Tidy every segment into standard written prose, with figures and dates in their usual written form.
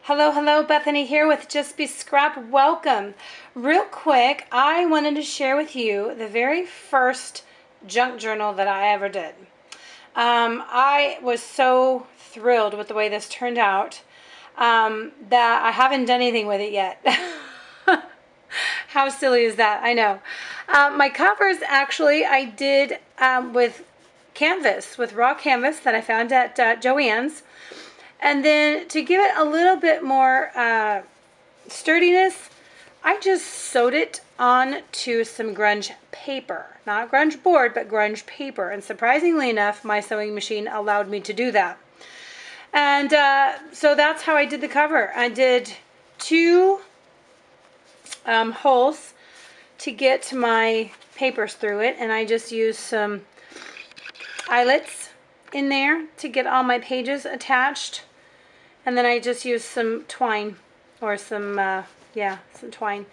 Hello, hello, Bethany here with Just Be Scrap. Welcome. Real quick, I wanted to share with you the very first junk journal that I ever did. I was so thrilled with the way this turned out that I haven't done anything with it yet. How silly is that? I know. My covers actually I did with canvas, with raw canvas that I found at Joann's. And then to give it a little bit more sturdiness, I just sewed it onto some grunge paper. Not grunge board, but grunge paper. And surprisingly enough, my sewing machine allowed me to do that. And so that's how I did the cover. I did two holes to get my papers through it. And I just used some eyelets in there to get all my pages attached. And then I just used some twine or some twine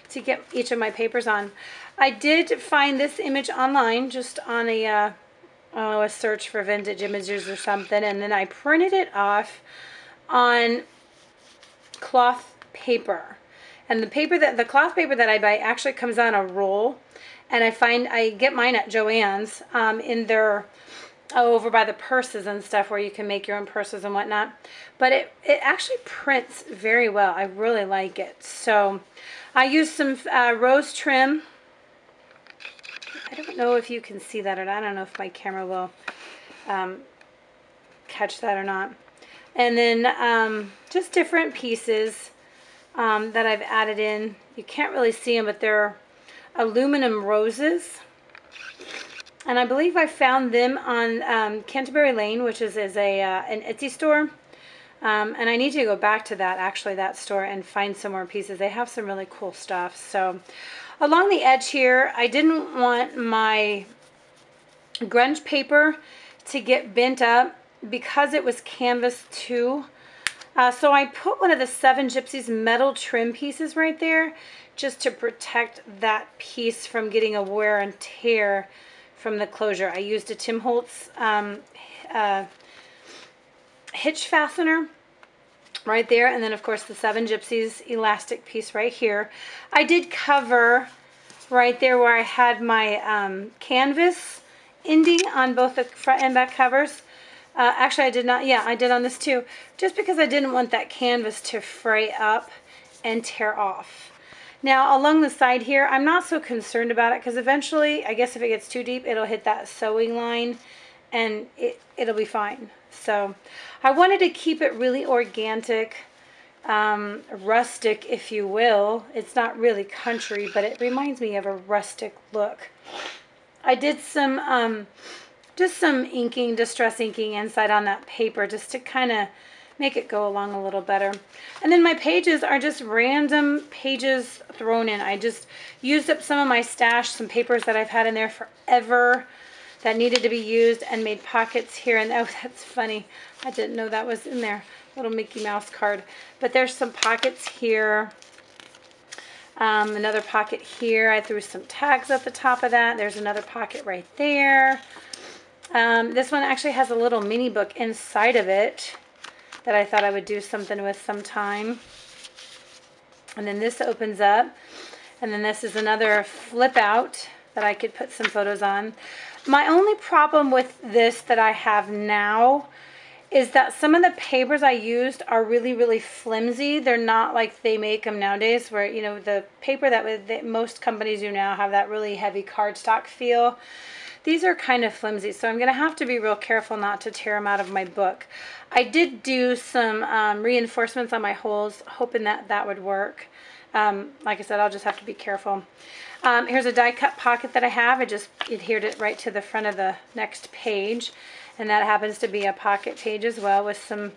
to get each of my papers on. I did find this image online just on a search for vintage images or something, and then I printed it off on cloth paper. And the cloth paper that I buy actually comes on a roll, and I get mine at Joann's in their over by the purses and stuff where you can make your own purses and whatnot. But it actually prints very well. I really like it. So I used some rose trim. I don't know if you can see that or not. I don't know if my camera will catch that or not. And then just different pieces that I've added in. You can't really see them, but they're aluminum roses. And I believe I found them on Canterbury Lane, which is an Etsy store. And I need to go back to that store, and find some more pieces. They have some really cool stuff. So along the edge here, I didn't want my grunge paper to get bent up because it was canvas too. So I put one of the 7 Gypsies metal trim pieces right there just to protect that piece from getting a wear and tear from the closure. I used a Tim Holtz hitch fastener right there, and then of course the 7 Gypsies elastic piece right here. I did cover right there where I had my canvas ending on both the front and back covers. Actually I did not, yeah, I did on this too, just because I didn't want that canvas to fray up and tear off. Now along the side here, I'm not so concerned about it because eventually, I guess if it gets too deep, it'll hit that sewing line and it'll be fine. So I wanted to keep it really organic, rustic, if you will. It's not really country, but it reminds me of a rustic look. I did some, just some inking, distress inking inside on that paper just to kind of make it go along a little better. And then my pages are just random pages thrown in. I just used up some of my stash, some papers that I've had in there forever that needed to be used, and made pockets here. And oh, that's funny. I didn't know that was in there. Little Mickey Mouse card. But there's some pockets here. Another pocket here. I threw some tags at the top of that. There's another pocket right there. This one actually has a little mini book inside of it that I thought I would do something with sometime. And then this opens up. And then this is another flip out that I could put some photos on. My only problem with this that I have now is that some of the papers I used are really, really flimsy. They're not like they make them nowadays, where, you know, the paper that most companies do now have that really heavy cardstock feel. These are kind of flimsy, so I'm going to have to be real careful not to tear them out of my book. I did do some reinforcements on my holes, hoping that that would work. Like I said, I'll just have to be careful. Here's a die cut pocket that I have. I just adhered it right to the front of the next page, and that happens to be a pocket page as well, with some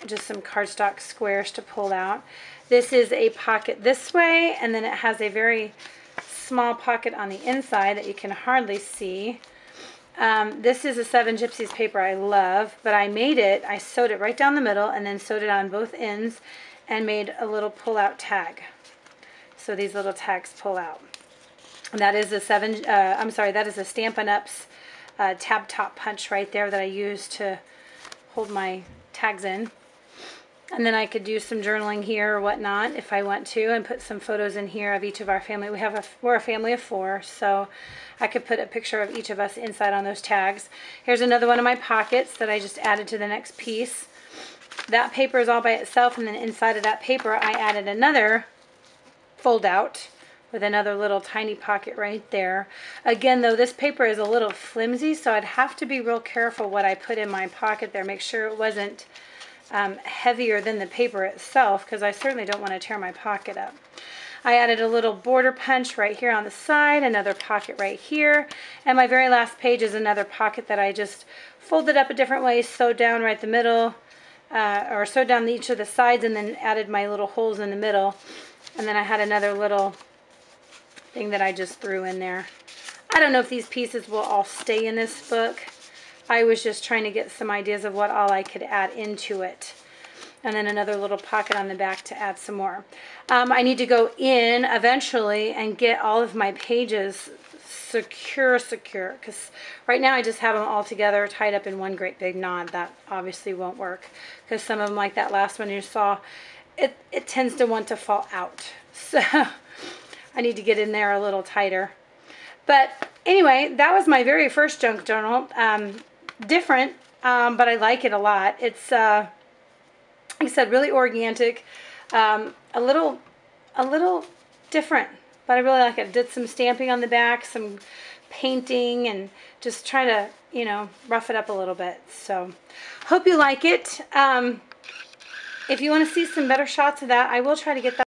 just some cardstock squares to pull out. This is a pocket this way, and then it has a very small pocket on the inside that you can hardly see. This is a 7 Gypsies paper I love, but I sewed it right down the middle and then sewed it on both ends and made a little pull-out tag. So these little tags pull out. And that is a that is a Stampin' Up's tab top punch right there that I use to hold my tags in. And then I could do some journaling here or whatnot if I want to, and put some photos in here of each of our family. We're a family of 4, so I could put a picture of each of us inside on those tags. Here's another one of my pockets that I just added to the next piece. That paper is all by itself, and then inside of that paper I added another fold out with another little tiny pocket right there. Again, though, this paper is a little flimsy, so I'd have to be real careful what I put in my pocket there. Make sure it wasn't heavier than the paper itself, because I certainly don't want to tear my pocket up. I added a little border punch right here on the side, another pocket right here, and my very last page is another pocket that I just folded up a different way, sewed down right the middle, or sewed down each of the sides, and then added my little holes in the middle. And then I had another little thing that I just threw in there. I don't know if these pieces will all stay in this book. I was just trying to get some ideas of what all I could add into it. And then another little pocket on the back to add some more. I need to go in eventually and get all of my pages secure, because right now I just have them all together tied up in one great big knot. That obviously won't work, because some of them, like that last one you saw, it tends to want to fall out. So I need to get in there a little tighter. But anyway, that was my very first junk journal. Different, but I like it a lot. It's like I said, really organic, a little different, but I really like it. Did some stamping on the back, some painting, and just try to, you know, rough it up a little bit. So hope you like it. If you want to see some better shots of that, I will try to get that